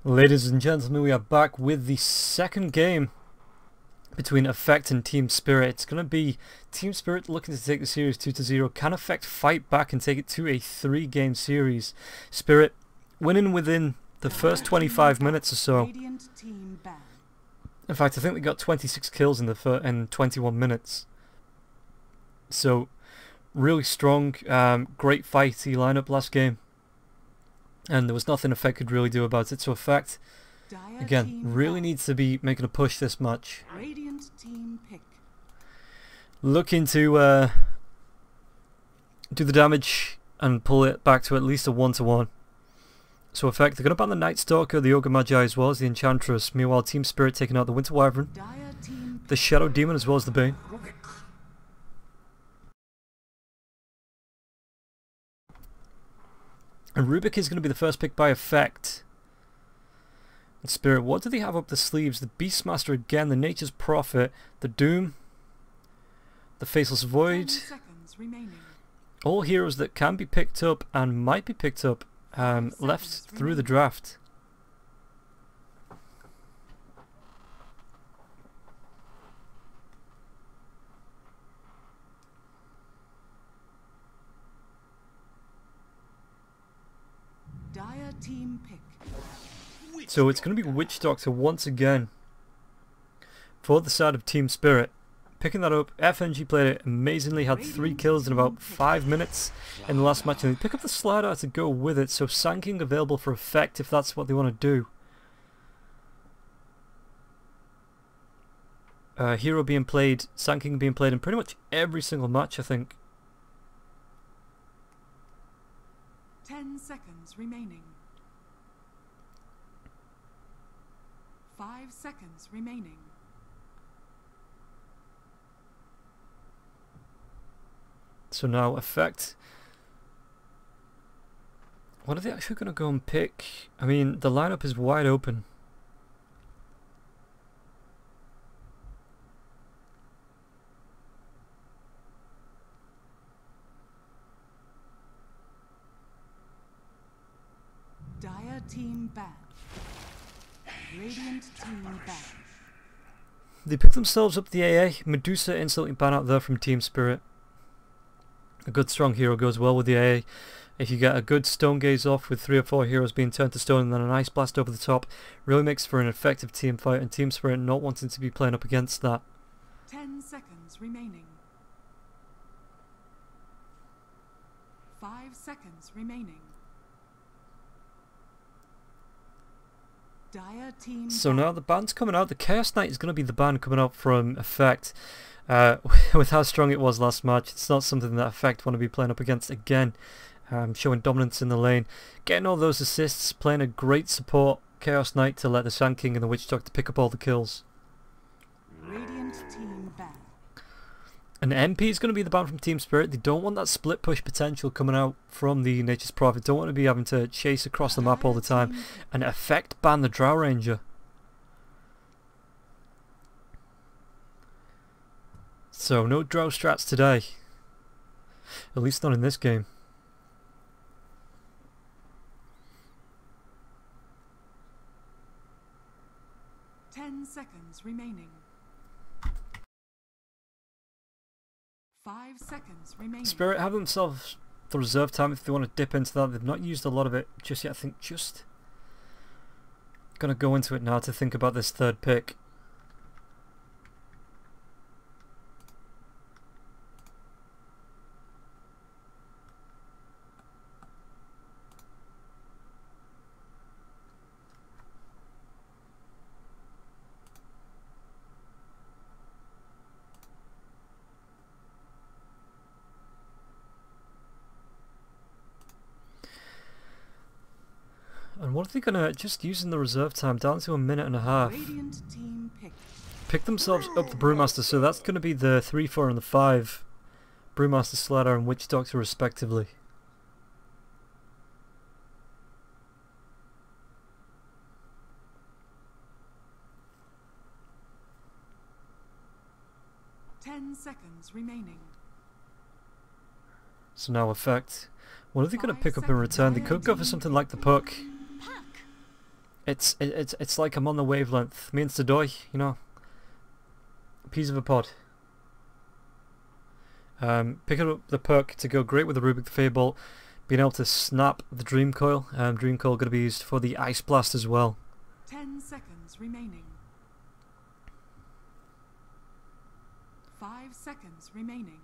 Ladies and gentlemen, we are back with the second game between Effect and Team Spirit. It's going to be Team Spirit looking to take the series 2-0. Can Effect fight back and take it to a 3-game series? Spirit winning within the first 25 minutes or so. In fact, I think they got 26 kills in 21 minutes. So, really strong, great fighty lineup last game. And there was nothing Effect could really do about it. So Effect, again, really needs to be making a push this match. Looking to do the damage and pull it back to at least a 1-1. So Effect, they're going to ban the Night Stalker, the Ogre Magi as well as the Enchantress. Meanwhile, Team Spirit taking out the Winter Wyvern, the Shadow Demon as well as the Bane. And Rubik is going to be the first pick by Effect. And Spirit, what do they have up the sleeves? The Beastmaster again, the Nature's Prophet, the Doom, the Faceless Void. All heroes that can be picked up and might be picked up left through the draft. Team pick. So it's going to be Witch Doctor once again for the side of Team Spirit. Picking that up, FNG played it amazingly, had 3 kills in about 5 minutes in the last match, and they pick up the Slider to go with it, so Sanking available for Effect if that's what they want to do. Hero being played, Sanking being played in pretty much every single match, I think. 10 seconds remaining. 5 seconds remaining. So now Effect. What are they actually going to go and pick? I mean, the lineup is wide open. Dire team back. Radiant team back. They pick themselves up the AA. Medusa instantly ban out there from Team Spirit. A good strong hero goes well with the AA. If you get a good Stone Gaze off with 3 or 4 heroes being turned to stone and then an Ice Blast over the top, really makes for an effective team fight, and Team Spirit not wanting to be playing up against that. 10 seconds remaining. 5 seconds remaining. Dire team so now the band's coming out. The Chaos Knight is going to be the band coming out from Effect. With how strong it was last match, it's not something that Effect want to be playing up against again. Showing dominance in the lane, getting all those assists, playing a great support Chaos Knight to let the Sand King and the Witch Doctor pick up all the kills. Radiant team back. An MP is going to be the ban from Team Spirit. They don't want that split push potential coming out from the Nature's Prophet. Don't want to be having to chase across the map all the time. And Effect ban the Drow Ranger. So no Drow strats today. At least not in this game. Seconds remaining. 5 seconds remaining. Spirit have themselves the reserve time if they want to dip into that. They've not used a lot of it just yet. I think just gonna go into it now to think about this third pick. And what are they gonna, just using the reserve time down to a minute and a half, pick themselves up the Brewmaster, so that's gonna be the 3, 4 and the 5 Brewmaster, Slider and Witch Doctor respectively. Seconds remaining. So now Effect, what are they going to pick up in return? They could go for something like the Puck. It's like I'm on the wavelength. Me and Sadoy, you know, piece of a pod. Picking up the perk to go great with the Rubik the Fable, being able to snap the Dream Coil. Dream Coil going to be used for the Ice Blast as well. 10 seconds remaining. 5 seconds remaining.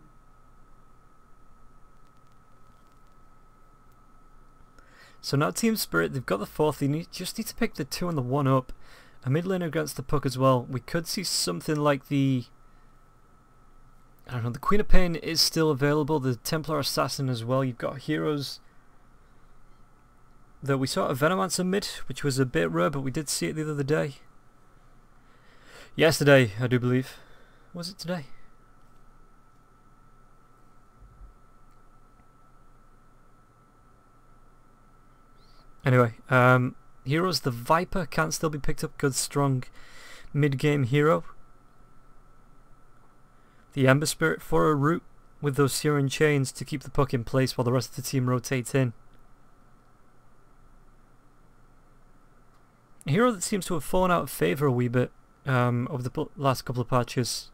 So now Team Spirit, they've got the 4th, they just need to pick the 2 and the 1 up. A mid laner against the puck as well. We could see something like the... I don't know, the Queen of Pain is still available, the Templar Assassin as well. You've got heroes that we saw a Venomancer mid, which was a bit rare, but we did see it the other day. Yesterday, I do believe. Was it today? Anyway, heroes, the Viper can still be picked up, good strong mid-game hero. The Ember Spirit for a root with those Syrian chains to keep the puck in place while the rest of the team rotates in. A hero that seems to have fallen out of favour a wee bit over the last couple of patches.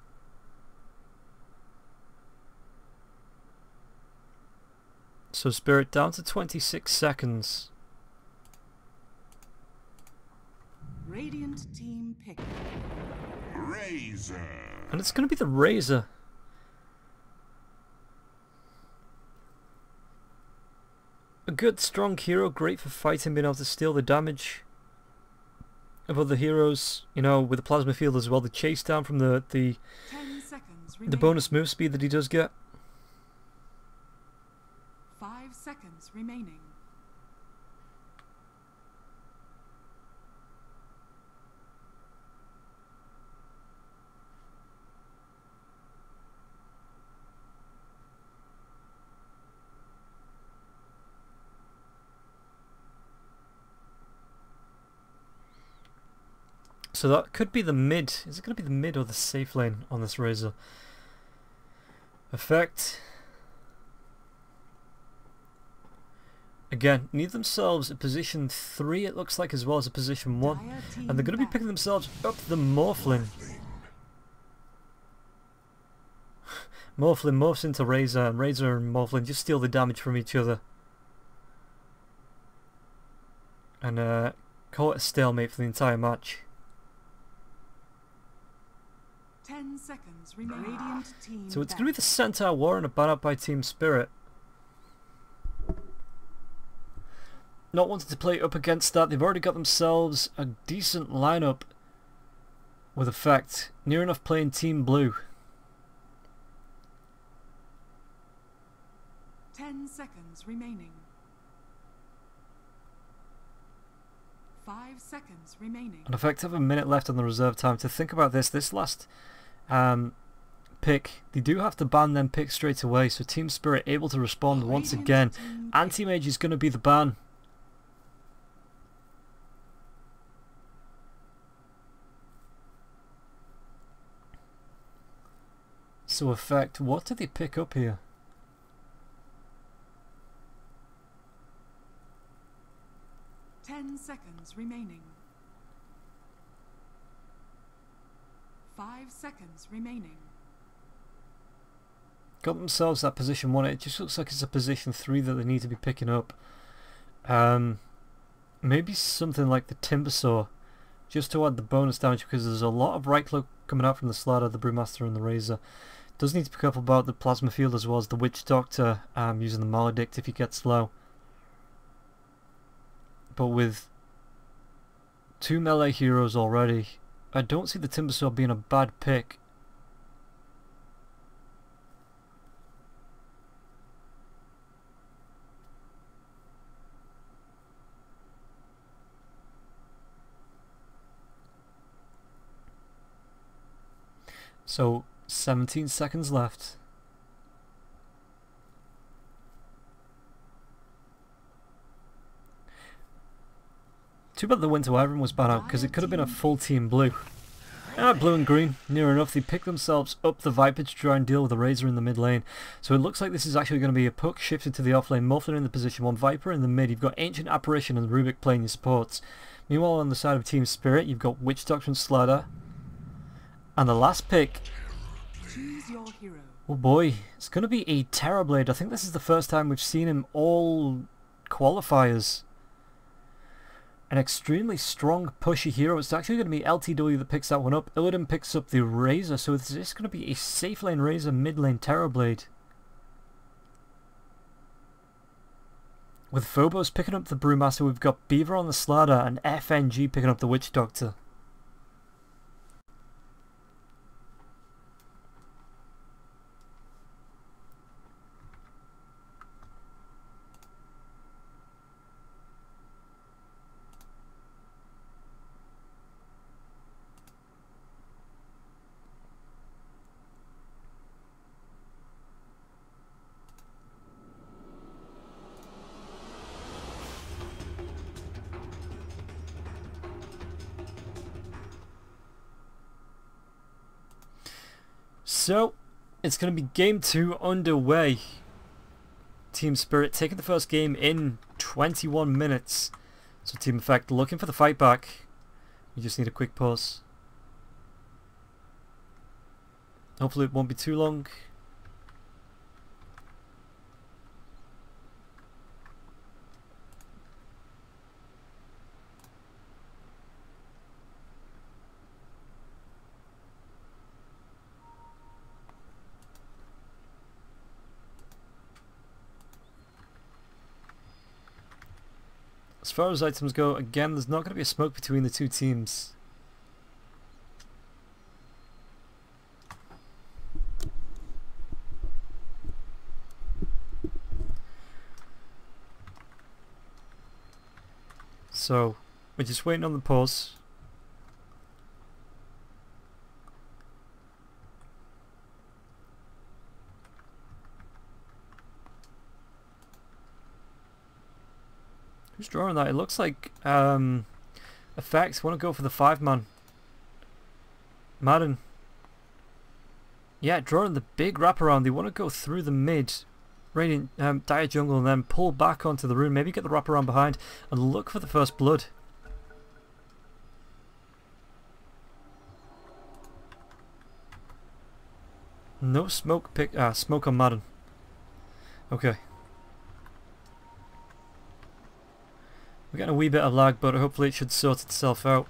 So Spirit down to 26 seconds. Radiant team pick. Razor. And it's going to be the Razor. A good strong hero, great for fighting, being able to steal the damage of other heroes, you know, with the plasma field as well, the chase down from the 10 seconds remaining. bonus move speed that he does get. 5 seconds remaining. So that could be the mid. Is it going to be the mid or the safe lane on this Razor? Effect. Again, need themselves a position 3 it looks like, as well as a position 1. And they're going to be picking themselves up the Morphling. Morphling morphs into Razor, and Razor and Morphling just steal the damage from each other. And call it a stalemate for the entire match. 10 seconds remaining. Radiant team So it's going to be the Centaur War and a ban out by Team Spirit. Not wanting to play up against that, they've already got themselves a decent lineup with effect. Near enough playing Team Blue. 10 seconds remaining. 5 seconds remaining. And effect have a minute left on the reserve time to think about this. This last pick, they do have to ban them picks straight away, so Team Spirit able to respond once again. Anti-Mage is going to be the ban. So effect, what did they pick up here? Seconds remaining. 5 seconds remaining. Got themselves that position 1. It just looks like it's a position 3 that they need to be picking up. Maybe something like the Timbersaw, just to add the bonus damage, because there's a lot of right click coming out from the Slider, the Brewmaster and the Razor. Does need to pick up about the Plasma Field as well as the Witch Doctor, using the Maledict if he gets low. But with 2 melee heroes already, I don't see the Timbersaw being a bad pick. So 17 seconds left. Too bad the Winter Wyvern was banned out, because it could have been a full Team Blue. Blue and green, near enough. They pick themselves up the Viper to try and deal with the Razor in the mid lane. So it looks like this is actually going to be a puck shifted to the off lane. Morphling in the position 1, Viper in the mid. You've got Ancient Apparition and Rubik playing your supports. Meanwhile, on the side of Team Spirit, you've got Witch Doctor and Slider. And the last pick... Choose your hero. Oh boy, it's going to be a Terrorblade. I think this is the first time we've seen him all qualifiers. An extremely strong pushy hero. It's actually going to be LTW that picks that one up. Illidan picks up the Razor, so this is going to be a safe lane Razor, mid lane Terrorblade. With Phobos picking up the Brewmaster, we've got Beaver on the Slider and FNG picking up the Witch Doctor. So, it's going to be game 2 underway. Team Spirit taking the first game in 21 minutes. So Team Effect looking for the fight back. We just need a quick pause. Hopefully it won't be too long. As far as items go, again, there's not going to be a smoke between the two teams. So, we're just waiting on the pause. Who's drawing that? It looks like Effects want to go for the 5-man. Madden. Yeah, drawing the big wraparound. They want to go through the mid, Radiant Dire Jungle, and then pull back onto the rune. Maybe get the wraparound behind and look for the first blood. No smoke smoke on Madden. Okay. We're getting a wee bit of lag, but hopefully it should sort itself out.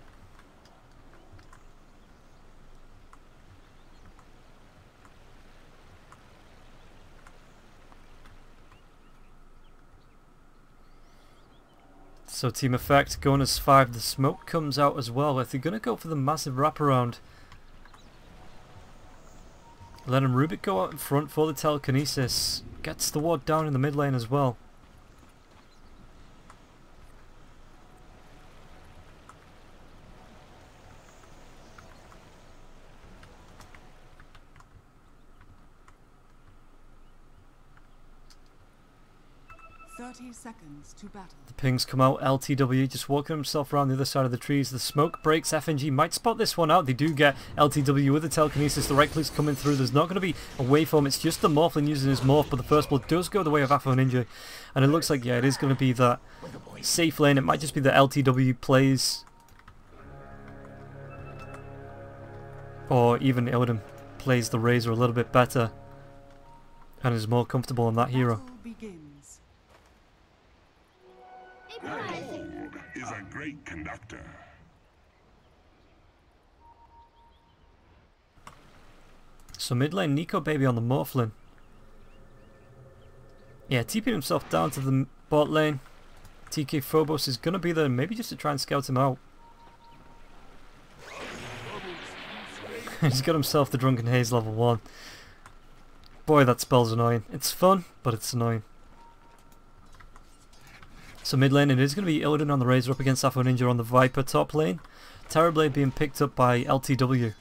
So Team Effect going as 5. The smoke comes out as well. If they're going to go for the massive wraparound, letting Rubik go out in front for the telekinesis. Gets the ward down in the mid lane as well. Seconds to battle. The pings come out. LTW just walking himself around the other side of the trees. The smoke breaks. FNG might spot this one out. They do get LTW with the telekinesis. The right click's coming through. There's not going to be a waveform. It's just the Morphling using his morph, but the first blood does go the way of Afro Ninja. And it looks like, yeah, it is going to be that safe lane. It might just be the LTW plays. Or even Illidan plays the Razor a little bit better and is more comfortable on that hero. Gold is a great conductor. So mid lane, Nico Baby on the Morphling. Yeah, TPing himself down to the bot lane. TK Phobos is going to be there, maybe just to try and scout him out. He's got himself the Drunken Haze level 1. Boy, that spell's annoying. It's fun, but it's annoying. So mid lane, it is going to be Illidan on the Razor up against Afro Ninja on the Viper top lane. Terrorblade being picked up by LTW.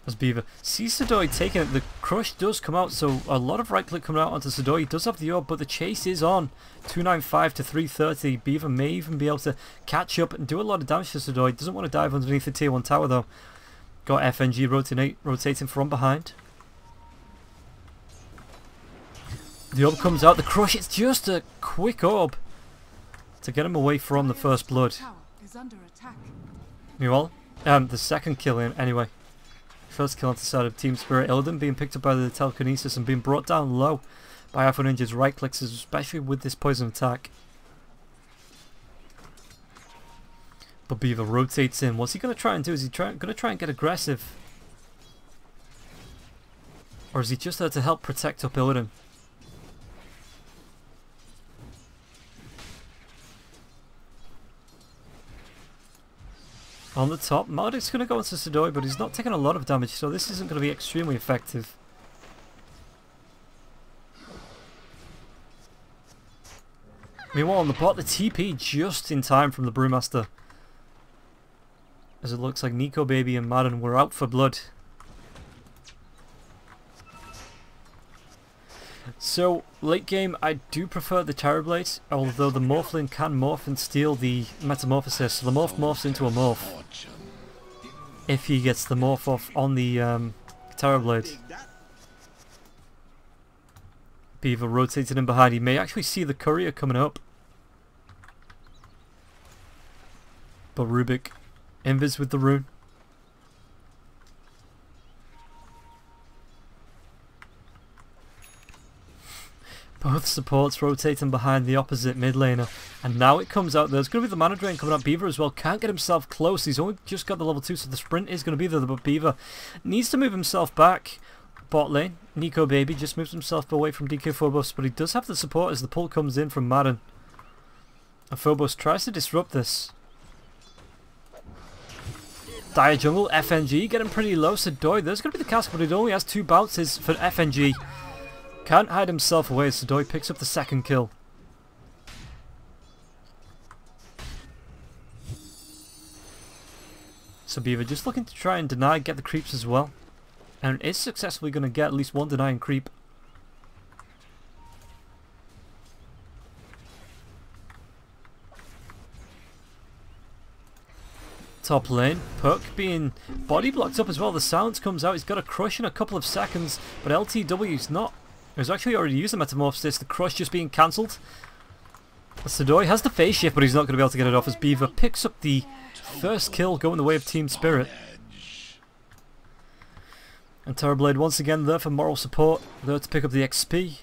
As Beaver sees Sadoi taking it, the crush does come out, so a lot of right click coming out onto Sadoi. He does have the orb, but the chase is on. 295 to 330. Beaver may even be able to catch up and do a lot of damage to Sadoi. Doesn't want to dive underneath the tier 1 tower though. Got FNG rotating from behind. The orb comes out, the crush, it's just a quick orb to get him away from the first blood. Meanwhile, the second kill in anyway. First kill on the side of Team Spirit. Illidan being picked up by the telekinesis and being brought down low by Afro Ninja's right clicks, especially with this poison attack. But Beaver rotates in. What's he going to try and do? Is he going to try and get aggressive? Or is he just there to help protect up Illidan? On the top, Marduk's going to go into Sadoi, but he's not taking a lot of damage, so this isn't going to be extremely effective. Meanwhile, on the bot, the TP just in time from the Brewmaster. As it looks like Nico Baby and Madden were out for blood. So, late game, I do prefer the Terrorblade, although the Morphling can morph and steal the Metamorphosis. So the morph morphs into a morph. If he gets the morph off on the Terrorblade. Beaver rotated in behind. He may actually see the courier coming up. But Rubik, invis with the rune. Both supports rotating behind the opposite mid laner. And now it comes out, there's going to be the mana drain coming out. Beaver as well can't get himself close. He's only just got the level 2, so the sprint is going to be there. But Beaver needs to move himself back. Bot lane, Nico Baby just moves himself away from DK Phobos, but he does have the support as the pull comes in from Madden. And Phobos tries to disrupt this. Dire Jungle, FNG, getting pretty low. Sadoi, there's going to be the cast, but it only has 2 bounces for FNG. Can't hide himself away as Sadoi picks up the second kill. So Beaver just looking to try and deny, get the creeps as well. And is successfully going to get at least one denying creep. Top lane, Puck being body blocked up as well. The silence comes out, he's got a crush in a couple of seconds, but LTW's not. He's actually already used the Metamorphosis, the crush just being cancelled. Sadoi has the phase shift, but he's not going to be able to get it off as Beaver picks up the first kill going the way of Team Spirit. And Terrorblade once again there for moral support, there to pick up the XP.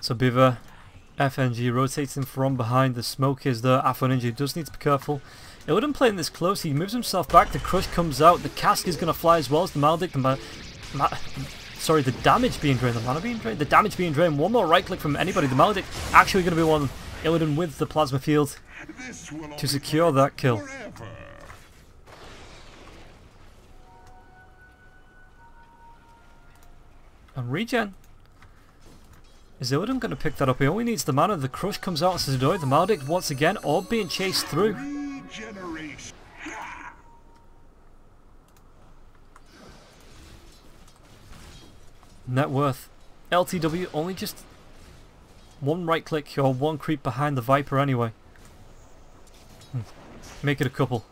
So Beaver, FNG rotating from behind, the smoke is there. Afro Ninja does need to be careful. Illidan playing this close, he moves himself back, the crush comes out, the cask is going to fly as well as the Maldic, the damage being drained, the mana being drained, the damage being drained. One more right click from anybody, the Maldic actually going to be one. Illidan with the plasma field to secure that kill. And regen. Is Illidan going to pick that up? He only needs the mana. The crush comes out to Sadoi. The Maldic once again, orb being chased through. Net worth. LTW only just one right click or one creep behind the Viper anyway. Make it a couple.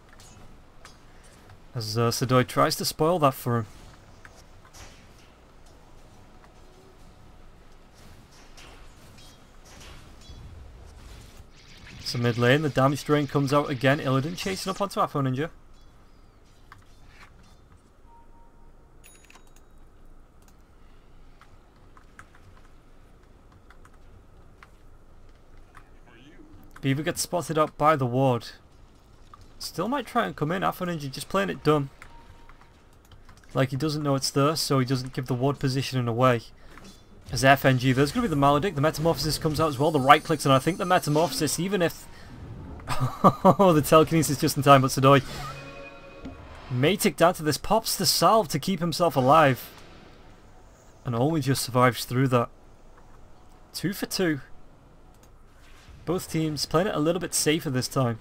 As Sadoi tries to spoil that for him. So mid lane, the damage drain comes out again. Illidan chasing up onto Afro Ninja. Beaver gets spotted out by the ward. Still might try and come in. Afro Ninja just playing it dumb. Like he doesn't know it's there, so he doesn't give the ward positioning away. As FNG, there's going to be the Maledict. The Metamorphosis comes out as well. The right clicks, and I think the Metamorphosis, even if... oh, the telekinesis just in time, but Sadoi may tick down to this. Pops the salve to keep himself alive. And only just survives through that. 2 for 2. Both teams playing it a little bit safer this time.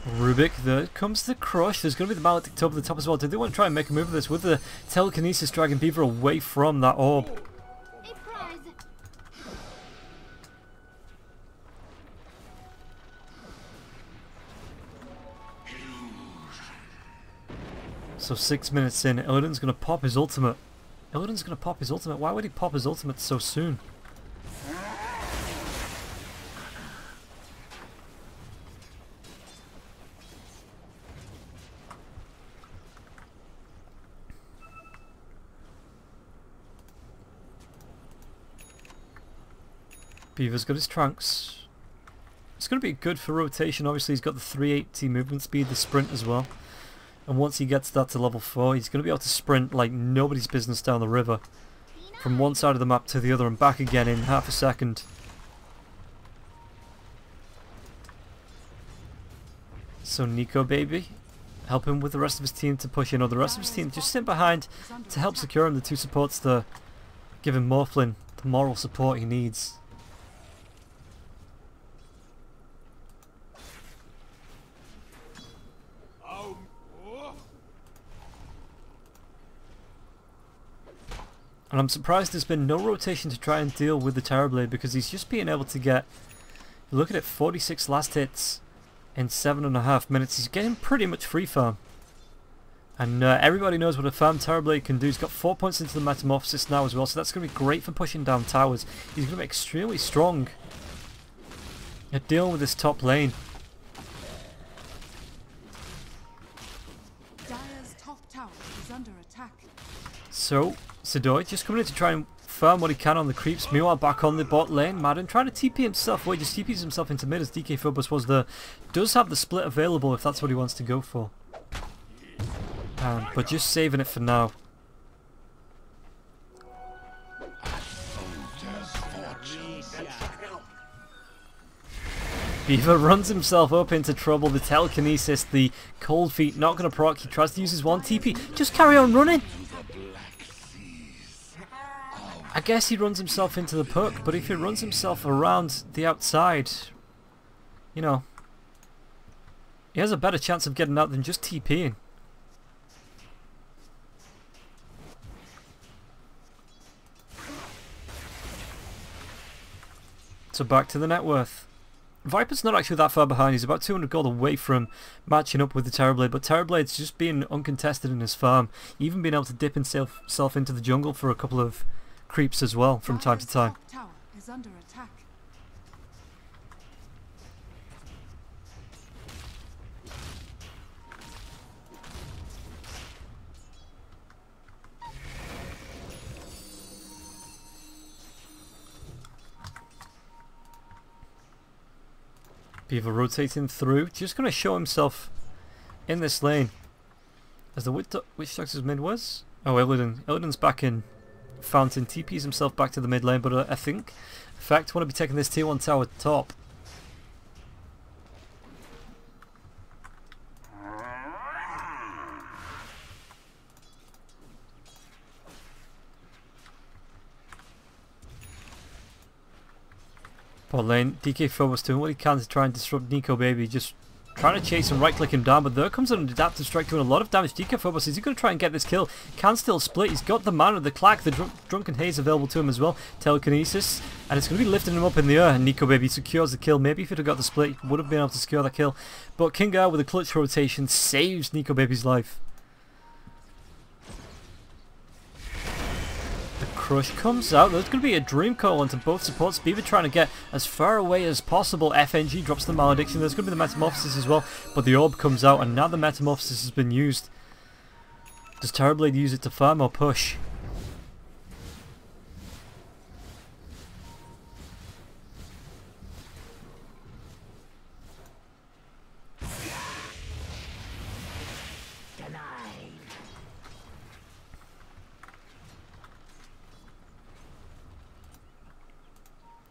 Rubik, there comes the crush. There's going to be the Maledict over the top as well. Did they want to try and make a move of this with the telekinesis dragging Beaver away from that orb? So 6 minutes in, Illidan's going to pop his ultimate. Illidan's going to pop his ultimate. Why would he pop his ultimate so soon? Beaver's got his trunks. It's going to be good for rotation. Obviously, he's got the 380 movement speed, the sprint as well. And once he gets that to level 4, he's going to be able to sprint like nobody's business down the river. From one side of the map to the other and back again in half a second. So Nico baby, help him with the rest of his team to push in. Or the rest of his team just sit behind to help secure him. The 2 supports to give him Morphlin the moral support he needs. And I'm surprised there's been no rotation to try and deal with the Terrorblade, because he's just being able to get, look at it, 46 last hits in 7.5 minutes. He's getting pretty much free farm. And everybody knows what a farm Terrorblade can do. He's got 4 points into the Metamorphosis now as well, so that's going to be great for pushing down towers. He's going to be extremely strong at dealing with this top lane. Dire's top tower is under attack. So Sidoi just coming in to try and farm what he can on the creeps. Meanwhile, back on the bot lane, Madden trying to TP himself away, just TPs himself into mid as DK Phobos was there. Does have the split available if that's what he wants to go for. But just saving it for now. Beaver runs himself up into trouble. The telekinesis, the cold feet, not going to proc. He tries to use his 1 TP. Just carry on running. I guess he runs himself into the puck, but if he runs himself around the outside, you know, he has a better chance of getting out than just TPing. So back to the net worth. Viper's not actually that far behind. He's about 200 gold away from matching up with the Terrorblade, but Terrorblade's just being uncontested in his farm, even being able to dip himself into the jungle for a couple of creeps as well from time to time. Tower is under attack. Beaver rotating through, just going to show himself in this lane. As the Witch Doctor's mid was? Oh, Illidan. Illidan's back in Fountain, TPs himself back to the mid lane, but I think Effect want to be taking this tier 1 tower top. Bot lane, DK Phobos doing what he can to try and disrupt Nico baby, just trying to chase and right click him down, but there comes an adaptive strike doing a lot of damage. DK Phobos, is he going to try and get this kill? Can still split, he's got the mana, the clack, the drunken haze available to him as well. Telekinesis, and it's going to be lifting him up in the air, and Nico baby secures the kill. Maybe if he'd have got the split, he would have been able to secure that kill, but Kingar with a clutch rotation saves Nico baby's life. Crush comes out. There's going to be a dream call onto both supports. Beaver trying to get as far away as possible. FNG drops the malediction. There's going to be the Metamorphosis as well, but the orb comes out, and now the Metamorphosis has been used. Does Terrorblade use it to farm or push?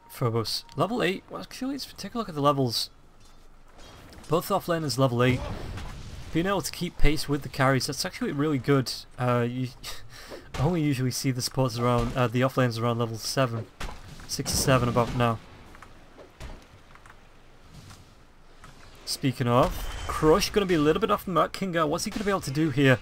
Phobos. Level 8. Well, actually, let's take a look at the levels Both offlaners level 8. Being able to keep pace with the carries, that's actually really good. You only usually see the supports around, the offlaners around level 7. 6 or 7 about now. Speaking of, Crush going to be a little bit off the mark. Kinga, what's he going to be able to do here?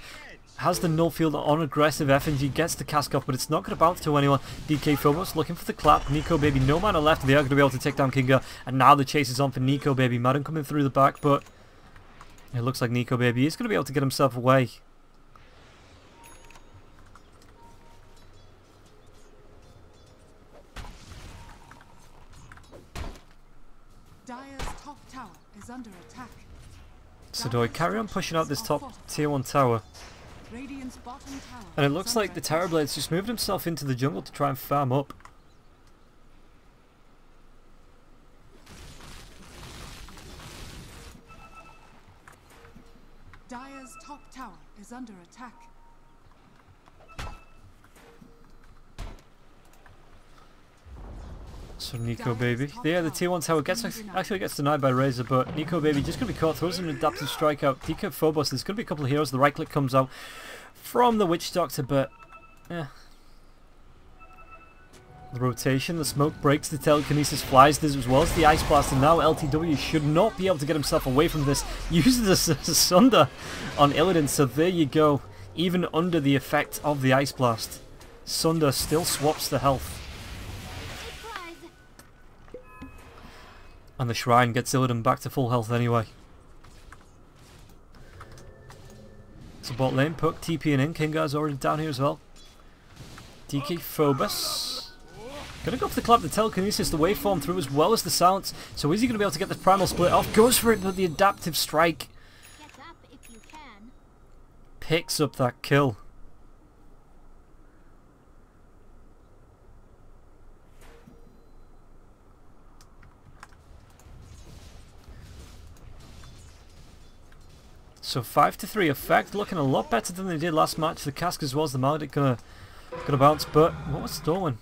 Has the null field on aggressive. FNG gets the cask off, but it's not going to bounce to anyone. DK Phobos looking for the clap. Nico Baby, no mana left. They are going to be able to take down Kinga. And now the chase is on for Nico Baby. Madden coming through the back, but it looks like Nico Baby is going to be able to get himself away. Dire's top tower is under attack. So do I carry on pushing out this top tier 1 tower? Radiant's bottom tower And it is looks under like the attack. Terrorblade's just moved himself into the jungle to try and farm up. Dire's top tower is under attack. So Nico Baby, yeah, the tier 1 tower actually gets denied by Razor, but Nico Baby just going to be caught, throws an adaptive strike out. DK Phobos, there's going to be a couple of heroes, the right click comes out from the Witch Doctor, but the rotation, the smoke breaks, the telekinesis flies this as well as the Ice Blast, and now LTW should not be able to get himself away from this. Uses a Sunder on Illidan, so there you go. Even under the effect of the Ice Blast, Sunder still swaps the health. And the Shrine gets Illidan back to full health anyway. So bot lane, Puck, TPing in, Kingar's already down here as well. DK Phobos. Gonna go for the clap, the telekinesis, the waveform through as well as the silence. So is he gonna be able to get the primal split off? Goes for it with the adaptive strike. Get up if you can. Picks up that kill. So 5-3 effect, looking a lot better than they did last match. The cask as well as the Maledict gonna bounce, but what was stolen?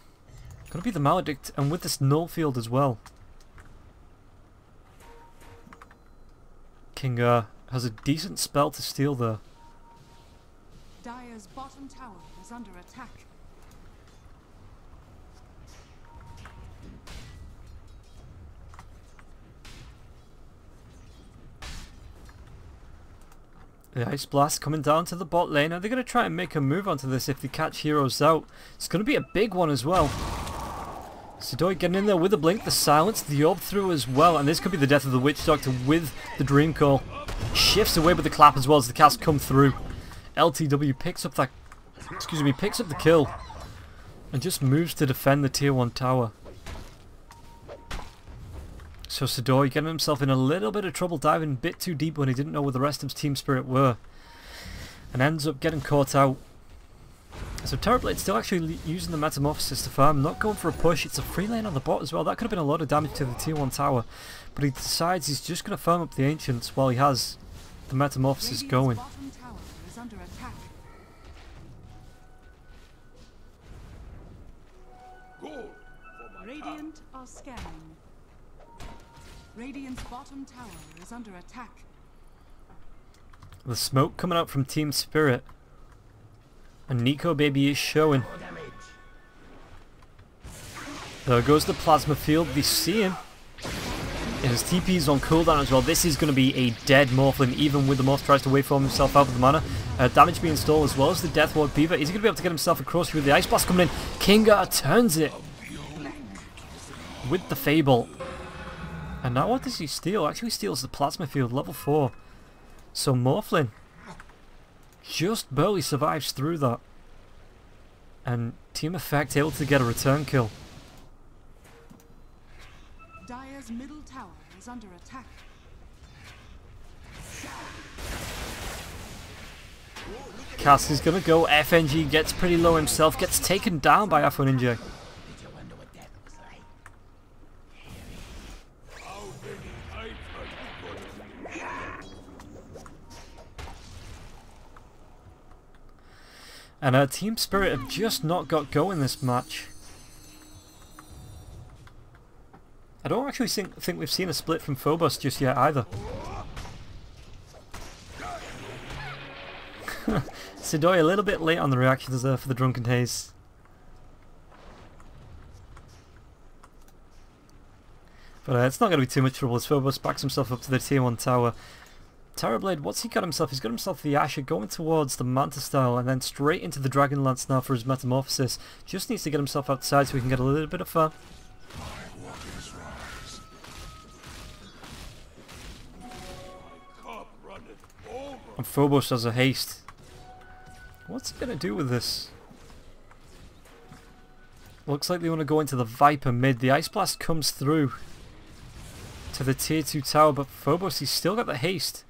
Gonna be the Maledict, and with this null field as well. Kinga has a decent spell to steal there. Dire's bottom tower is under attack. The Ice Blast coming down to the bot lane. Are they going to try and make a move onto this if they catch heroes out? It's going to be a big one as well. Sidoi getting in there with the blink, the silence, the orb through as well. And this could be the death of the Witch Doctor with the Dream Call. Shifts away with the clap as well as the cast come through. LTW picks up that, picks up the kill. And just moves to defend the tier 1 tower. So Sidoi getting himself in a little bit of trouble, diving a bit too deep when he didn't know where the rest of his Team Spirit were. And ends up getting caught out. So Terrorblade still actually using the Metamorphosis to farm, not going for a push. It's a free lane on the bot as well. That could have been a lot of damage to the tier 1 tower. But he decides he's just going to farm up the Ancients while he has the Metamorphosis going. Bottom tower is under attack. Radiant are scanning. Radiant's bottom tower is under attack. The smoke coming out from Team Spirit. And Nico Baby is showing. There goes the plasma field. They see him. His TP is on cooldown as well. This is going to be a dead Morphling, even with the Morph tries to waveform himself out with the mana. Damage being installed as well as the Death Ward Beaver. Is he going to be able to get himself across through the Ice Blast coming in? Kinga turns it with the Fable. And now what does he steal? Actually steals the Plasma Field, level 4. So Morphling just barely survives through that. And Team Effect able to get a return kill. Dire's middle tower is under attack. Cass is going to go. FNG gets pretty low himself, gets taken down by Afro Ninja. And our Team Spirit have just not got going this match. I don't actually think we've seen a split from Phobos just yet either. Sidoi a little bit late on the reactions there for the Drunken Haze. But it's not going to be too much trouble as Phobos backs himself up to the tier 1 tower. Terrorblade, what's he got himself? He's got himself the Asher going towards the Manta style and then straight into the Dragon Lance now for his Metamorphosis. Just needs to get himself outside so he can get a little bit of fun. And Phobos has a haste. What's he going to do with this? Looks like they want to go into the Viper mid. The Ice Blast comes through to the tier 2 tower, but Phobos, he's still got the haste.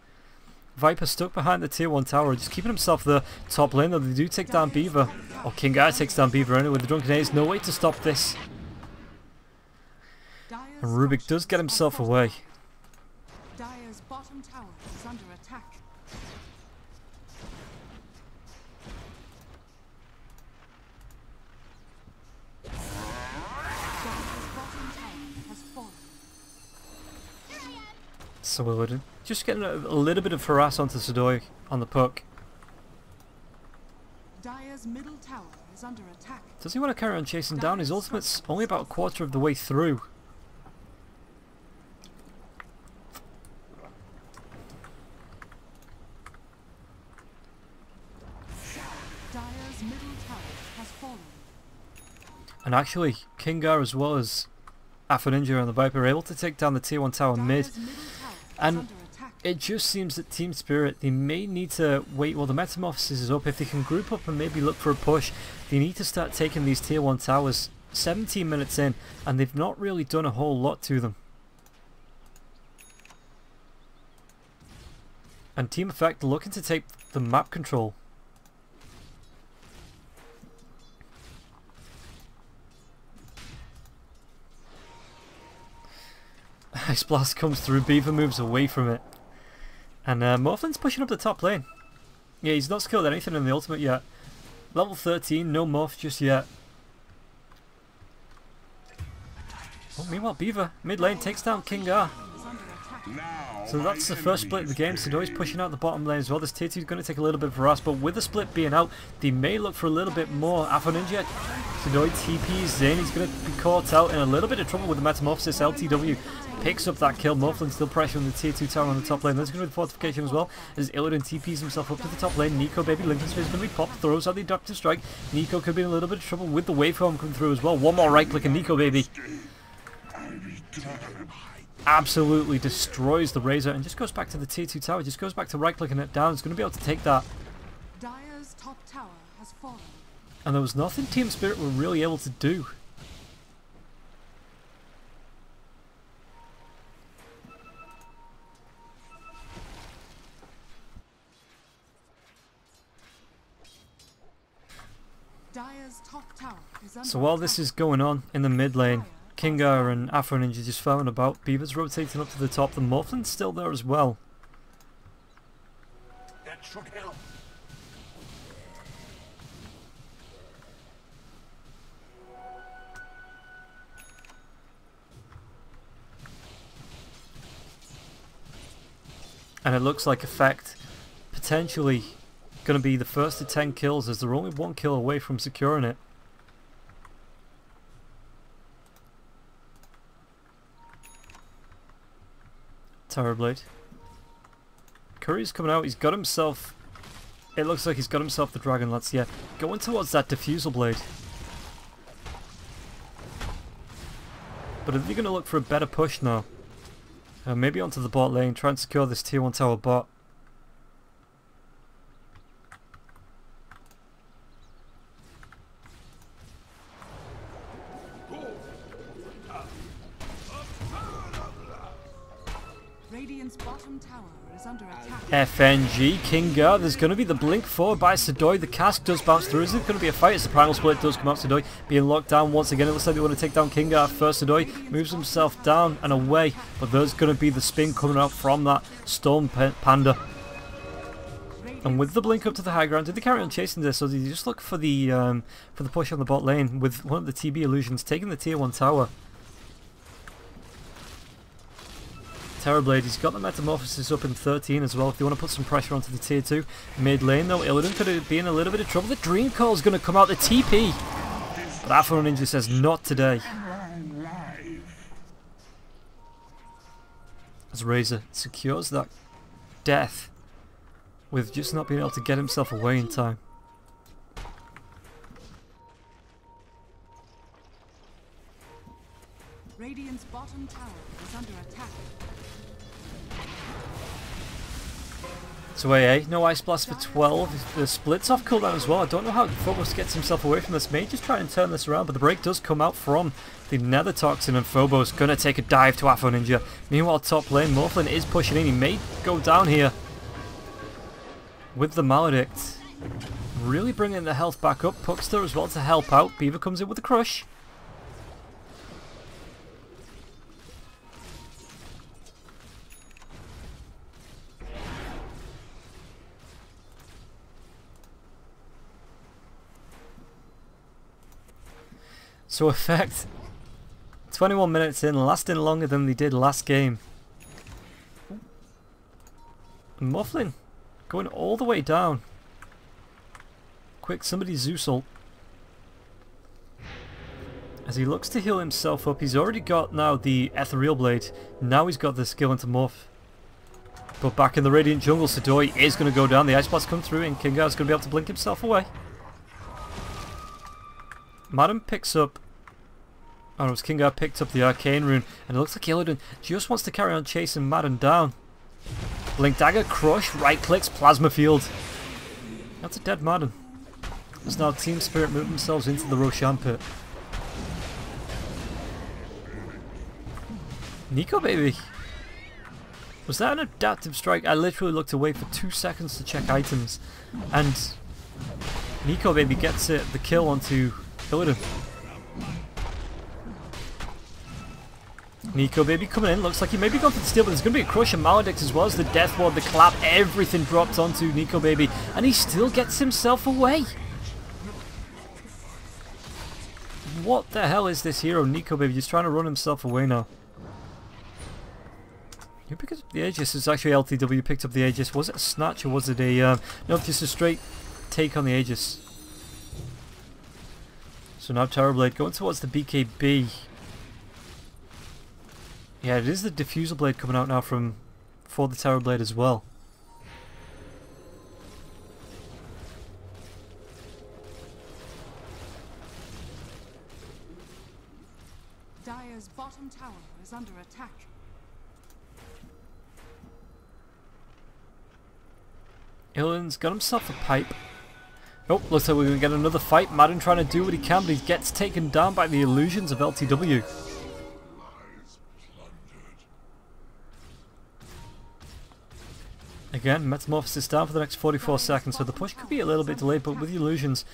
Viper stuck behind the tier 1 tower, just keeping himself the top lane, though they do take down Beaver. Or Kingar takes down Beaver anyway with the Drunken Haze. No way to stop this. And Rubik does get himself away. Dire's bottom tower is under attack. So we're just getting a little bit of harass onto Sidoi on the puck. Dire's middle tower is under attack. Does he want to carry on chasing down? His ultimate's only about a quarter of the way through. Dire's middle tower has fallen. And actually, Kingar as well as Ninja and the Viper are able to take down the tier 1 tower mid. And it just seems that Team Spirit, they may need to wait while the Metamorphosis is up. If they can group up and maybe look for a push, they need to start taking these tier 1 towers. 17 minutes in, and they've not really done a whole lot to them. And Team Effect looking to take the map control. Ice Blast comes through, Beaver moves away from it. And Morphlin's pushing up the top lane. Yeah, he's not skilled anything in the ultimate yet. Level 13, no morph just yet. Oh, meanwhile, Beaver, mid lane, takes down Kingar. So that's the first split of the game. Sidoi's pushing out the bottom lane as well. This tier 2 is going to take a little bit of harass, but with the split being out, they may look for a little bit more. Ninja, Sidoi TP's in. He's going to be caught out in a little bit of trouble with the Metamorphosis. LTW picks up that kill. Morphlin still pressuring the tier 2 tower on the top lane. There's going to be the fortification as well, as Illidan TP's himself up to the top lane. Nico, baby, Lincoln Spear is going to be popped. Throws out the Adaptive Strike. Nico could be in a little bit of trouble with the waveform coming through as well. One more right click and Nico, baby, absolutely destroys the Razor and just goes back to the tier 2 tower, just goes back to right clicking it down. It's going to be able to take that. Dire's top tower has fallen. And there was nothing Team Spirit were really able to do. Dire's top tower is under So while this is going on in the mid lane, Kingar and Ninja just found about. Beaver's rotating up to the top. The Morphlin's still there as well. That should help. And it looks like Effect potentially going to be the first to 10 kills, as they're only 1 kill away from securing it. Terrorblade. Curry's coming out. He's got himself... It looks like he's got himself the Dragon Lance, yeah. Going towards that Diffusal Blade. But are they going to look for a better push now? Maybe onto the bot lane, try and secure this tier 1 tower bot. Radiant's bottom tower is under attack. FNG, Kingar, there's going to be the blink forward by Sidoi. The cask does bounce through. Is it going to be a fight as the primal split does come out? Sidoi being locked down once again. It looks like they want to take down Kingar first. Sidoi moves himself down and away, but there's going to be the spin coming out from that Storm Panda. And with the blink up to the high ground, did they carry on chasing this, or did they just look for the push on the bot lane with one of the TB illusions taking the tier 1 tower? Terrorblade, he's got the Metamorphosis up in 13 as well if they want to put some pressure onto the tier 2. Mid lane though, Illidan could be in a little bit of trouble. The Dream Coil's going to come out, the TP. But Afro Ninja says not today. As Razor secures that death with just not being able to get himself away in time. Radiant's bottom tower is under attack. So AA, no Ice Blast for 12. The splits off cooldown as well. I don't know how Phobos gets himself away from this. May just try and turn this around, but the break does come out from the Nether Toxin, and Phobos gonna take a dive to Afro Ninja. Meanwhile, top lane, Morphlin is pushing in. He may go down here with the Maledict. Really bringing the health back up. Puckster as well to help out. Beaver comes in with the crush. So Effect, 21 minutes in, lasting longer than they did last game. Mufflin going all the way down. Quick, somebody Zeus ult. As he looks to heal himself up, he's already got now the Ethereal Blade. Now he's got the skill into Morph. But back in the Radiant Jungle, Sidoi is going to go down. The Ice Blast come through and Kingar's going to be able to blink himself away. Madden picks up... Oh, it was Kingar picked up the Arcane Rune, and it looks like Illidan just wants to carry on chasing Madden down. Blink Dagger, Crush, right clicks, Plasma Field. That's a dead Madden. As now Team Spirit move themselves into the Roshan pit. Nico, baby. Was that an adaptive strike? I literally looked away for 2 seconds to check items, and Nico, baby, gets it, the kill onto Illidan. Nico, baby, coming in. Looks like he may be going for the steal, but there's going to be a crush and Maledict as well as the Death Ward, the clap, everything dropped onto Nico, baby, and he still gets himself away. What the hell is this hero, Nico, baby? Just trying to run himself away now. You picked up the Aegis. It's actually LTW picked up the Aegis. Was it a snatch or was it a... no, just a straight take on the Aegis. So now Terrorblade going towards the BKB. Yeah, it is the Diffusal Blade coming out now for the Terrorblade as well. Dire's bottom tower is under attack. Illidan's got himself a pipe. Oh, looks like we're going to get another fight. Madden trying to do what he can, but he gets taken down by the illusions of LTW. Again, Metamorphosis down for the next 44 seconds, so the push could be a little bit delayed, but with the illusions,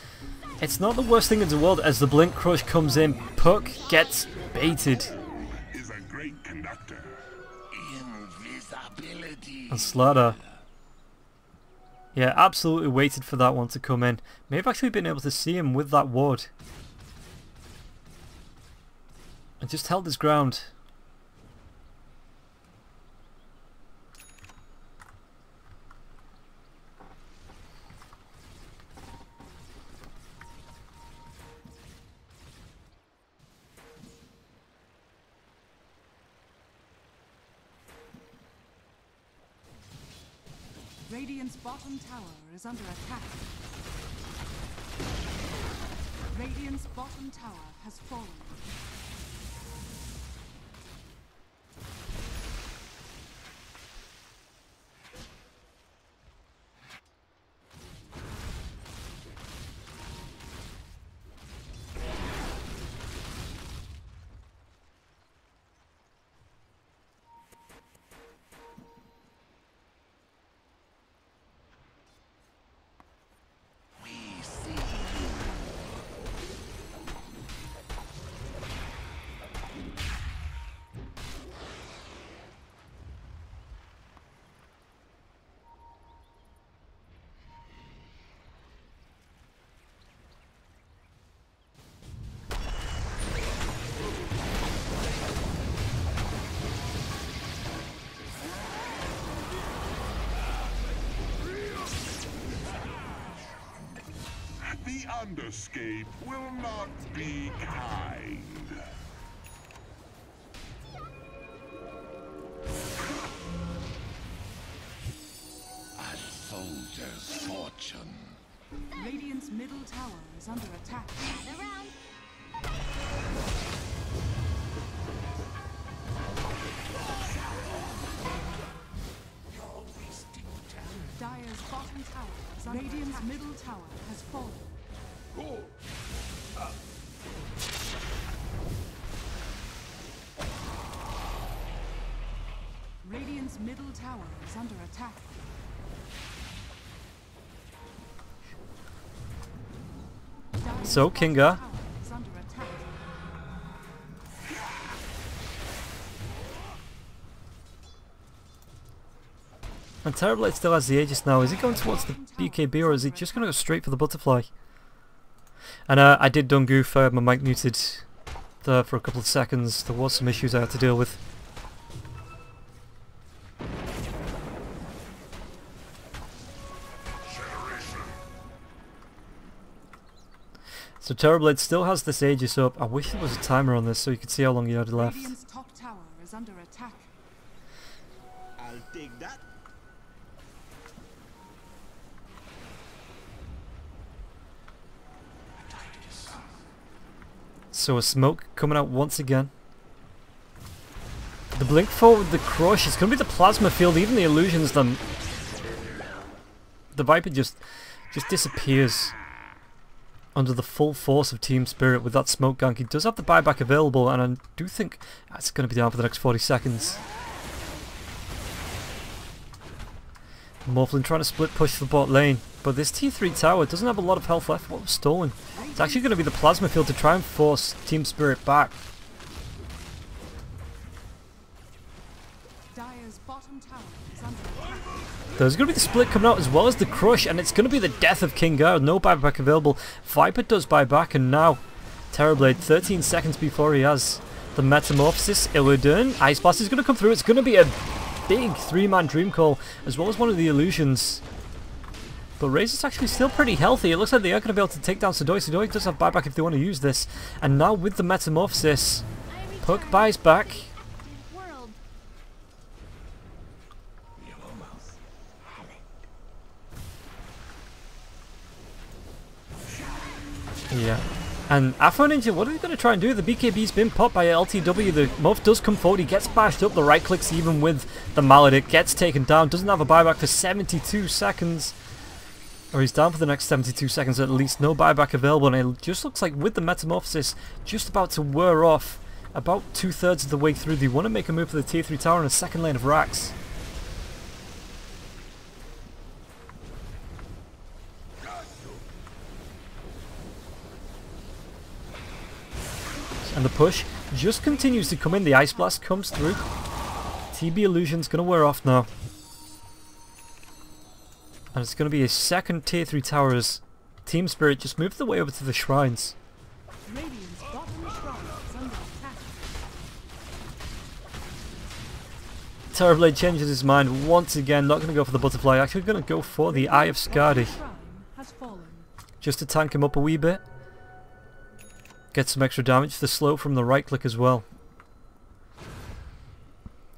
it's not the worst thing in the world. As the Blink Crush comes in, Puck gets baited. Is a great conductor. Invisibility. And Slaughter, yeah, absolutely waited for that one to come in. May have actually been able to see him with that ward. And just held his ground. Radiant's bottom tower is under attack. Radiant's bottom tower has fallen. beyond escape will not be kind. A soldier's fortune. Radiant's middle tower is under attack. Gather round. Dire's bottom tower is under Radiant's middle tower has fallen. Radiant's middle tower is under attack. Dire's So, bottom Kinga. tower is under attack. And Terrorblade still has the Aegis now. Is he going towards the BKB or is he just going to go straight for the butterfly? And I did done goof. I had my mic muted there for a couple of seconds. There was some issues I had to deal with. So Terrorblade still has this Aegis up. I wish there was a timer on this so you could see how long he had left. Radiant's top tower is under attack. I'll take that. So a smoke coming out once again. The blink forward, the crush. It's going to be the plasma field. Even the illusions, the Viper just disappears under the full force of Team Spirit with that smoke gank. He does have the buyback available, and I do think that's going to be down for the next 40 seconds. Morphlin trying to split push the bot lane, but this T3 tower doesn't have a lot of health left. What was stolen? It's actually going to be the plasma field to try and force Team Spirit back. Dire's bottom tower is under attack. There's going to be the split coming out as well as the crush, and it's going to be the death of King Gar. No buyback available. Viper does buyback, and now Terrorblade 13 seconds before he has the Metamorphosis. Illidan. Ice Blast is going to come through. It's going to be a big 3-man Dream Call as well as one of the illusions. But Razor's actually still pretty healthy. It looks like they are going to be able to take down Sidoi. Sidoi does have buyback if they want to use this. And now with the Metamorphosis, Puck buys back. World. Yeah. And Afro Ninja, what are they going to try and do? The BKB's been popped by LTW. The Muff does come forward. He gets bashed up. The right clicks even with the Maledict. Gets taken down. Doesn't have a buyback for 72 seconds. Or he's down for the next 72 seconds at least. No buyback available. And it just looks like with the Metamorphosis just about to wear off. About 2/3 of the way through. They want to make a move for the tier 3 tower in a second lane of racks. And the push just continues to come in. The Ice Blast comes through. TB Illusion's going to wear off now. And it's going to be a second tier 3 tower as Team Spirit just moved their way over to the shrines. Radiant's bottom shrine is under attack. Terrorblade changes his mind once again. Not going to go for the butterfly. Actually going to go for the Eye of Skadi. Shrine has fallen. Just to tank him up a wee bit. Get some extra damage. The slow from the right click as well.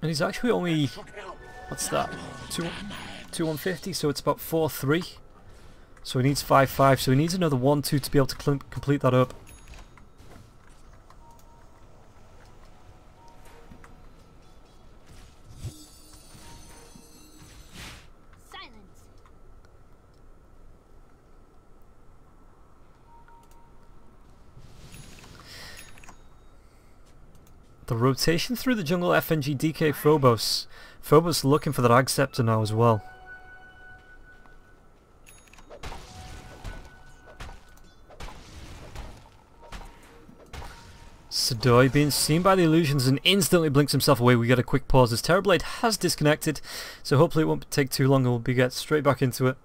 And he's actually only... What's that? 150, so it's about 4-3. So he needs 5-5, so he needs another 1-2 to be able to complete that up. Silence. The rotation through the jungle, FNG, DK, Phobos. Phobos looking for that Ag Scepter now as well. Sidoi being seen by the illusions and instantly blinks himself away. We get a quick pause as Terrorblade has disconnected, so hopefully it won't take too long and we'll get straight back into it.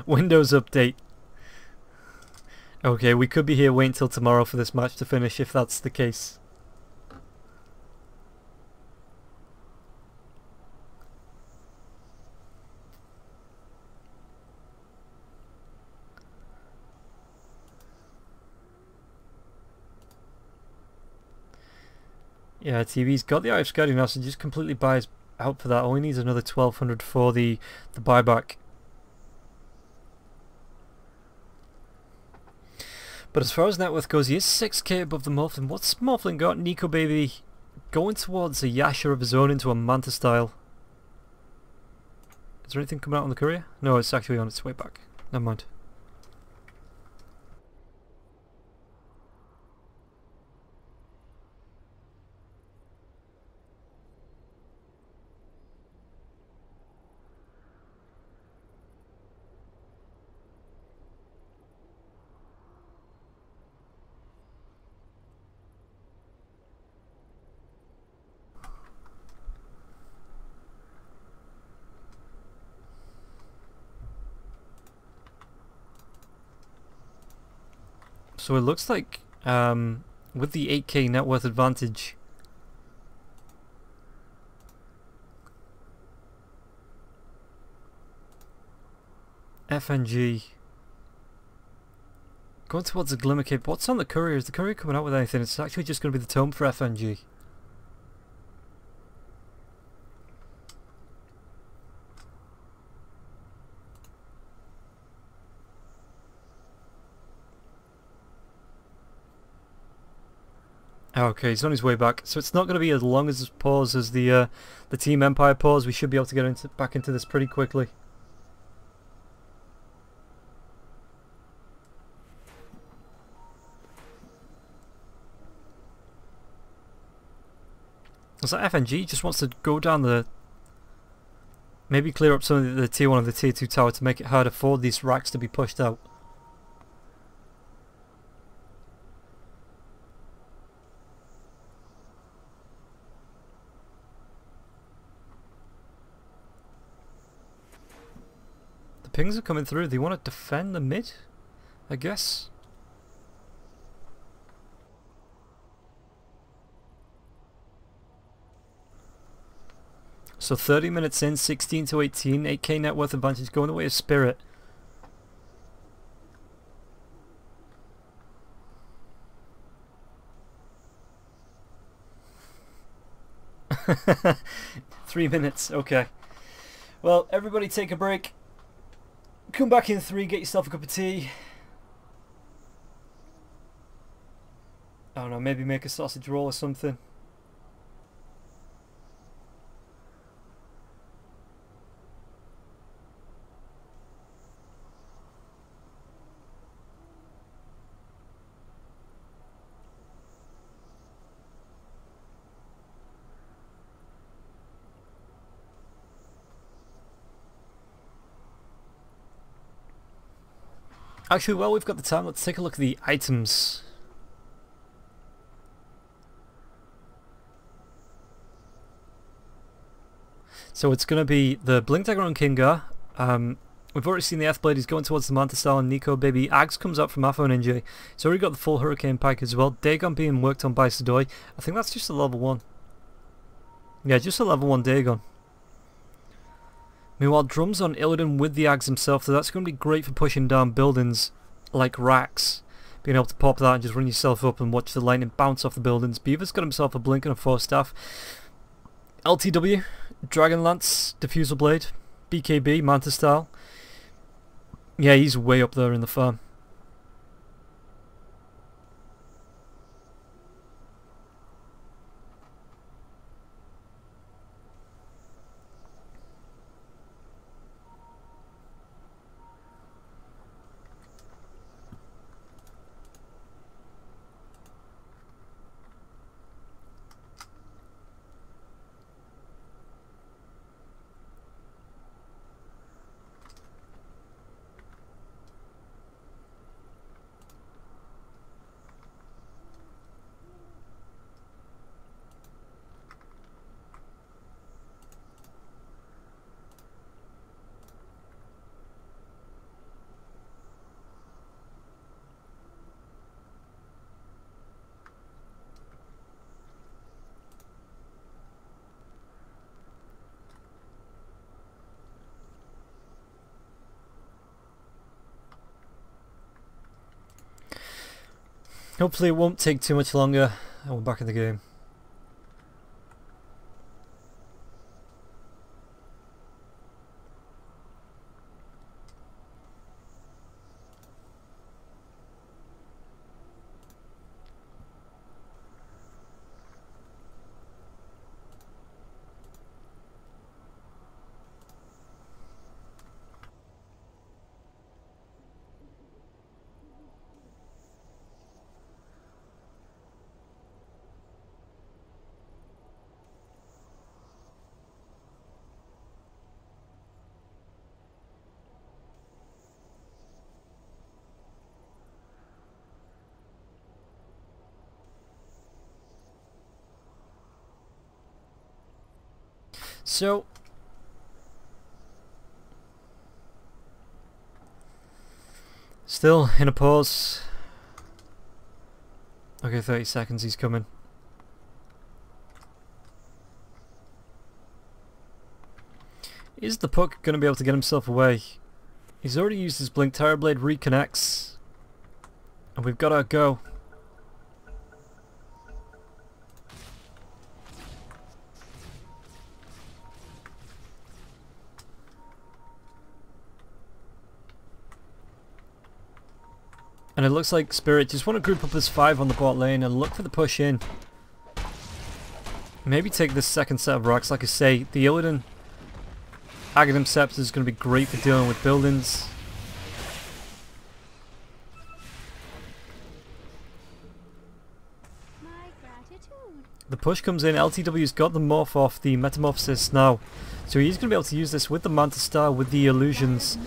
Windows update. Okay, we could be here waiting till tomorrow for this match to finish if that's the case. Yeah, TV's got the Irish Guardian now, so just completely buys out for that. Only needs another 1200 for the buyback. But as far as net worth goes, he is 6k above the Morphling. What's Morphling got? Nico Baby going towards a Yasha of his own into a Manta style. Is there anything coming out on the courier? No, it's actually on its way back. Never mind. So it looks like with the 8k net worth advantage, FNG going towards the Glimmer Cape. What's on the courier? Is the courier coming out with anything? It's actually just going to be the tome for FNG. Okay, he's on his way back, so it's not going to be as long as this pause as the Team Empire pause. We should be able to get back into this pretty quickly. So FNG just wants to go down the... maybe clear up some of the tier 1 and the tier 2 tower to make it harder for these racks to be pushed out. The pings are coming through. They want to defend the mid, I guess. So 30 minutes in, 16 to 18, 8k net worth advantage going the way of Spirit. Three minutes, okay. Well, everybody take a break. Come back in 3, get yourself a cup of tea. I don't know, maybe make a sausage roll or something. Actually, while we've got the time, let's take a look at the items. So it's going to be the Blink Dagger on Kingar. We've already seen the F-Blade, he's going towards the Manta style, and Nico Baby. Ags comes up from Afo Ninja. He's already got the full Hurricane Pike as well. Dagon being worked on by Sidoi. I think that's just a level 1. Yeah, just a level 1 Dagon. Meanwhile, drums on Illidan with the Ags himself, so that's going to be great for pushing down buildings like racks. Being able to pop that and just run yourself up and watch the lightning bounce off the buildings. Beaver's got himself a Blink and a 4 staff. LTW, Dragon Lance, Diffusal Blade, BKB, Manta style. Yeah, he's way up there in the farm. Hopefully it won't take too much longer and we're back in the game. So, still in a pause. Okay, 30 seconds, he's coming. Is the puck going to be able to get himself away? He's already used his blink. Tower Blade reconnects. And we've got to go. And it looks like Spirit just want to group up as 5 on the bot lane and look for the push in. Maybe take this second set of rocks. Like I say, the Illidan Aghanim Scepter is going to be great for dealing with buildings. My gratitude. The push comes in. LTW's got the morph off the Metamorphosis now. So he's going to be able to use this with the Manta Star, with the illusions,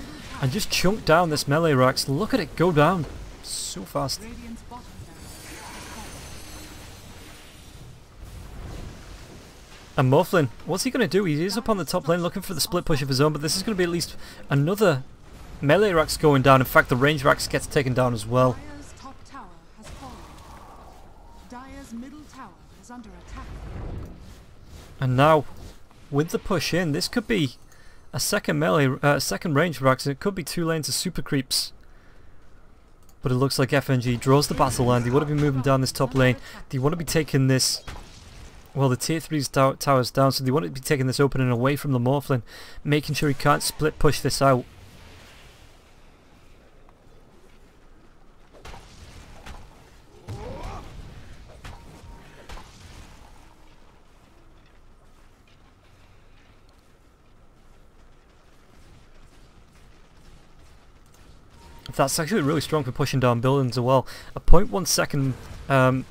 and just chunk down this melee racks. Look at it go down so fast. Radiant's bottom barracks has fallen. And Morphlin, what's he going to do? He is up on the top lane looking for the split push of his own, but this is going to be at least another melee racks going down. In fact, the range racks gets taken down as well. Dire's top tower has fallen. Dire's middle tower is under attack. And now, with the push in, this could be a second melee, second range racks. It could be 2 lanes of super creeps. But it looks like FNG draws the battle line. They want to be moving down this top lane. They want to be taking this, well, the tier 3's towers down, so they want to be taking this opening away from the Morphlin, making sure he can't split push this out. That's actually really strong for pushing down buildings as well. A 0.1 second, an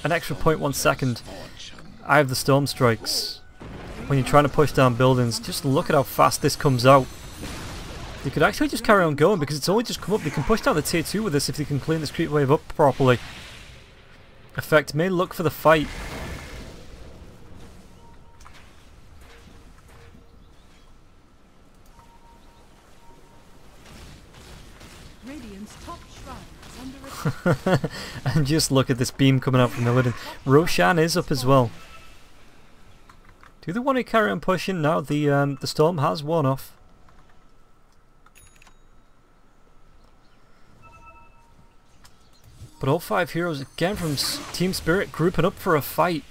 extra 0.1 second. I have the Storm Strikes. When you're trying to push down buildings, just look at how fast this comes out. You could actually just carry on going because it's only just come up. They can push down the tier 2 with this if they can clean this creep wave up properly. Effect may look for the fight. Radiant's top shrine is under attack. And just look at this beam coming out from Illidan. Roshan is up as well. Do they want to carry on pushing now? The storm has worn off. But all 5 heroes again from Team Spirit grouping up for a fight.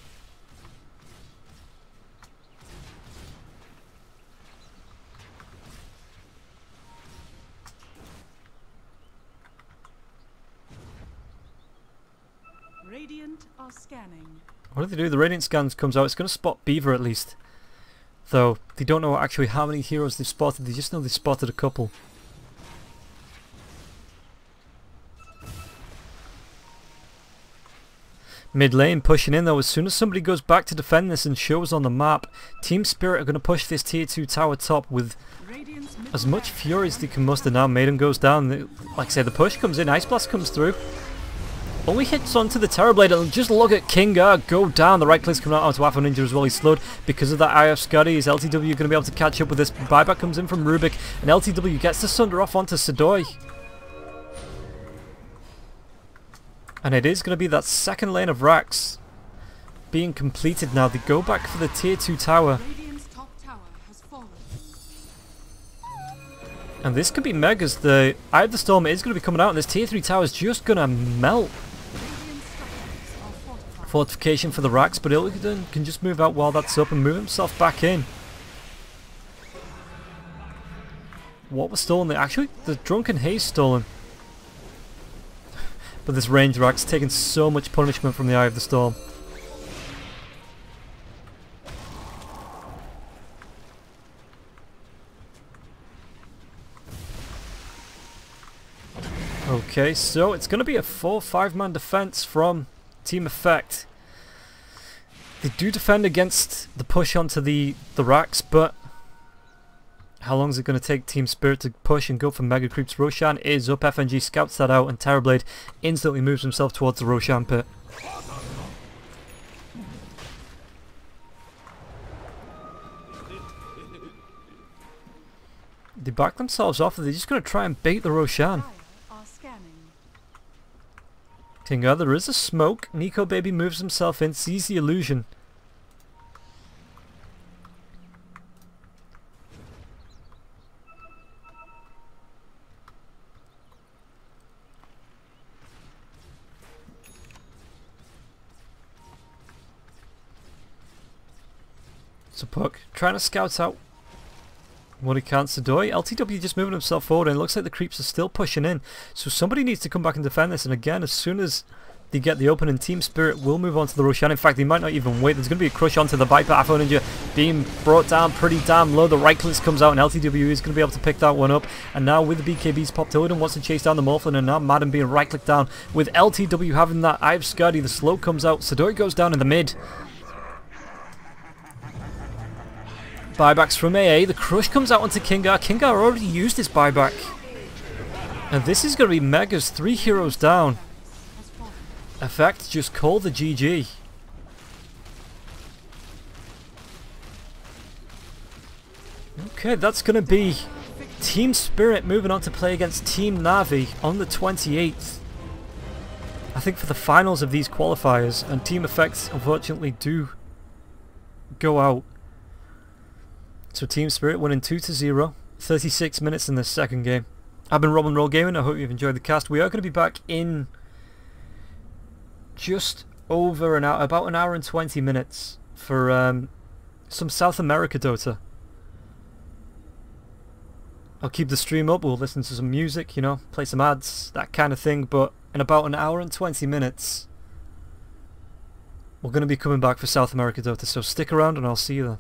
Radiant are scanning. What do they do? The Radiant Scans comes out. It's going to spot Beaver at least. Though, they don't know actually how many heroes they've spotted. They just know they've spotted a couple. Mid lane pushing in though. As soon as somebody goes back to defend this and shows on the map, Team Spirit are going to push this tier 2 tower top with Radiant's middle as much tower fury as they can muster now. Maiden goes down. Like I say, the push comes in. Ice Blast comes through. Only hits onto the Terrorblade, and just look at Kinga go down. The right click's coming out onto Afro Ninja as well. He's slowed because of that IF Scuddy. Is LTW going to be able to catch up with this? Buyback comes in from Rubik, and LTW gets the Sunder off onto Sadoy. And it is going to be that second lane of racks being completed now. They go back for the tier 2 tower. Radiant's top tower has fallen. And this could be Megas. The Eye of the Storm is going to be coming out, and this tier 3 tower is just going to melt. fortification for the racks, but Illidan can just move out while that's up and move himself back in. What was stolen there? Actually, the Drunken Haze stolen. But this range rack's taken so much punishment from the Eye of the Storm. Okay, so it's going to be a 4-5 man defense from Team Effect. They do defend against the push onto the racks, but how long is it going to take Team Spirit to push and go for Mega Creeps? Roshan is up, FNG scouts that out, and Terrorblade instantly moves himself towards the Roshan pit. They back themselves off, and they're just going to try and bait the Roshan. Dire are scanning. Tinga, there is a smoke. Nico Baby moves himself in, sees the illusion. So Puck trying to scout out what he can. Sadoi, LTW just moving himself forward, and it looks like the creeps are still pushing in. So somebody needs to come back and defend this, and again, as soon as they get the opening, Team Spirit will move on to the Roshan. In fact, they might not even wait. There's going to be a crush onto the Viper. Afro Ninja being brought down pretty damn low. The right clicks comes out, and LTW is going to be able to pick that one up. And now with the BKBs popped, Illidan wants to chase down the Morphlin, and now Madden being right clicked down. With LTW having that Eye of Skadi, the slow comes out. Sadoi goes down in the mid. Buybacks from AA. The crush comes out onto Kingar. Kingar already used his buyback. And this is going to be Megas. 3 heroes down. Effect just called the GG. Okay, that's going to be Team Spirit moving on to play against Team Na'Vi on the 28th. I think for the finals of these qualifiers, and Team Effects unfortunately do go out. So Team Spirit winning 2-0, 36 minutes in the second game. I've been Robin Roll Gaming. I hope you've enjoyed the cast. We are going to be back in just over an hour, about an hour and 20 minutes for some South America Dota. I'll keep the stream up, we'll listen to some music, you know, play some ads, that kind of thing, but in about an hour and 20 minutes we're going to be coming back for South America Dota, so stick around and I'll see you there.